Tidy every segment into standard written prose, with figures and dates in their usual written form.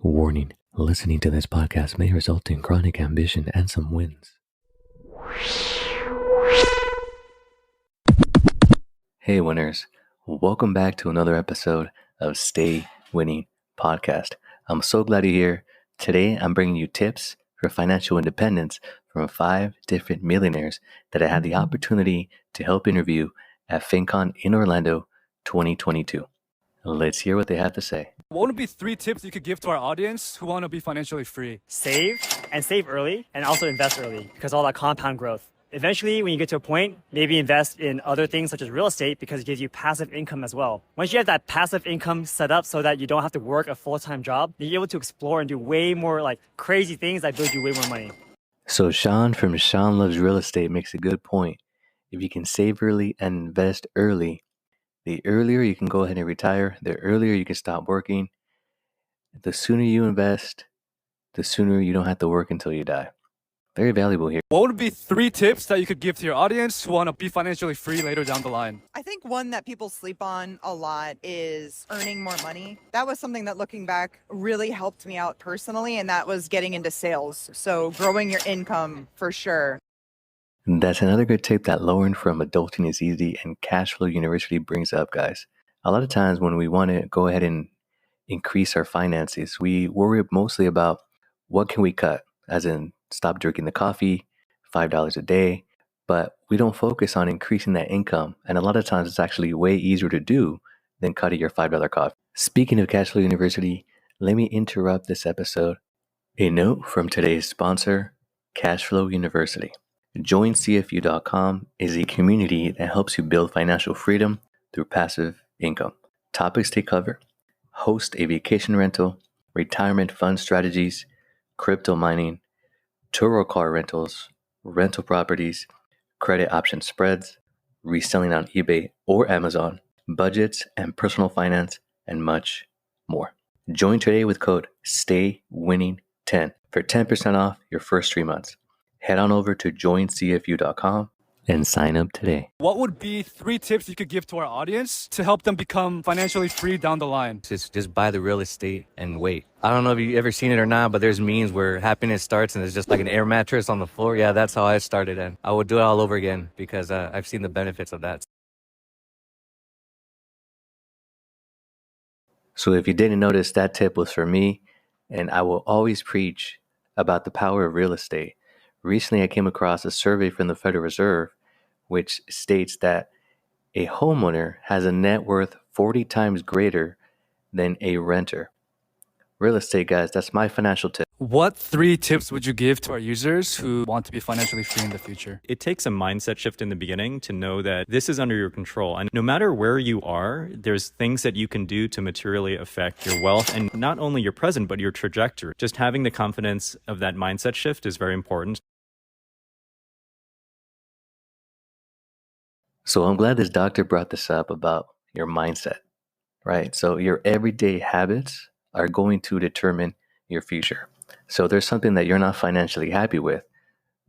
Warning, listening to this podcast may result in chronic ambition and some wins. Hey winners, welcome back to another episode of Stay Winning Podcast. I'm so glad you're here. Today I'm bringing you tips for financial independence from 5 different millionaires that I had the opportunity to help interview at FinCon in Orlando 2022. Let's hear what they have to say. What would be 3 tips you could give to our audience who want to be financially free? Save early and also invest early because all that compound growth. Eventually, when you get to a point, maybe invest in other things such as real estate because it gives you passive income as well. Once you have that passive income set up so that you don't have to work a full-time job, you're able to explore and do way more like crazy things that build you way more money. So Sean from Sean Loves Real Estate makes a good point. If you can save early and invest early, the earlier you can go ahead and retire, the earlier you can stop working. The sooner you invest, the sooner you don't have to work until you die. Very valuable here. What would be 3 tips that you could give to your audience who want to be financially free later down the line? I think one that people sleep on a lot is earning more money. That was something that, looking back, really helped me out personally, and that was getting into sales. So growing your income for sure. That's another good tip that lowering from adulting is easy and Cashflow University brings up, guys. A lot of times when we want to go ahead and increase our finances, we worry mostly about what can we cut, as in stop drinking the coffee, $5 a day, but we don't focus on increasing that income. And a lot of times it's actually way easier to do than cutting your $5 coffee. Speaking of Cashflow University, let me interrupt this episode. A note from today's sponsor, Cashflow University. JoinCFU.com is a community that helps you build financial freedom through passive income. Topics they cover: host a vacation rental, retirement fund strategies, crypto mining, Turo car rentals, rental properties, credit option spreads, reselling on eBay or Amazon, budgets and personal finance, and much more. Join today with code STAYWINNING10 for 10% off your first 3 months. Head on over to joincfu.com and sign up today. What would be 3 tips you could give to our audience to help them become financially free down the line? Just buy the real estate and wait. I don't know if you've ever seen it or not, but there's memes where happiness starts and it's just like an air mattress on the floor. Yeah, that's how I started, and I would do it all over again because I've seen the benefits of that. So if you didn't notice, that tip was for me, and I will always preach about the power of real estate. Recently, I came across a survey from the Federal Reserve, which states that a homeowner has a net worth 40 times greater than a renter. Real estate, guys, that's my financial tip. What 3 tips would you give to our users who want to be financially free in the future? It takes a mindset shift in the beginning to know that this is under your control. And no matter where you are, there's things that you can do to materially affect your wealth and not only your present, but your trajectory. Just having the confidence of that mindset shift is very important. So I'm glad this doctor brought this up about your mindset, right? So your everyday habits are going to determine your future. So there's something that you're not financially happy with.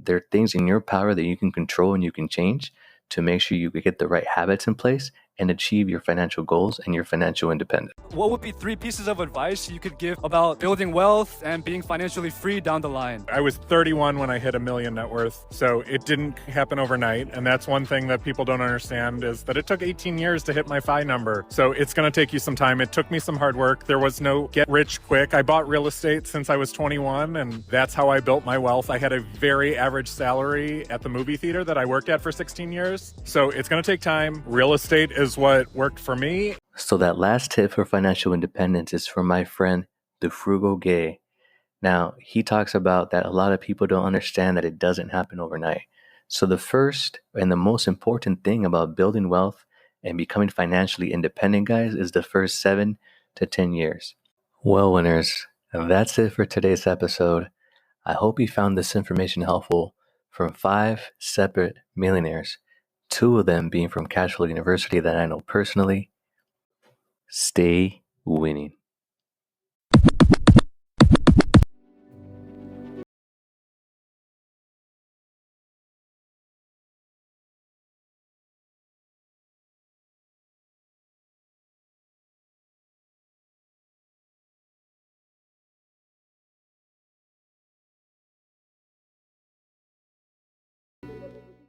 There are things in your power that you can control and you can change to make sure you get the right habits in place and achieve your financial goals and your financial independence. What would be 3 pieces of advice you could give about building wealth and being financially free down the line? I was 31 when I hit $1 million net worth, so it didn't happen overnight. And that's one thing that people don't understand is that it took 18 years to hit my FI number. So it's going to take you some time. It took me some hard work. There was no get rich quick. I bought real estate since I was 21, and that's how I built my wealth. I had a very average salary at the movie theater that I worked at for 16 years. So it's going to take time. Real estate is what worked for me. So that last tip for financial independence is from my friend, the Frugal Gay. Now, he talks about that a lot of people don't understand that it doesn't happen overnight. So the first and the most important thing about building wealth and becoming financially independent, guys, is the first 7 to 10 years. Well, winners, that's it for today's episode. I hope you found this information helpful from 5 separate millionaires, 2 of them being from Cashflow University that I know personally. Stay winning.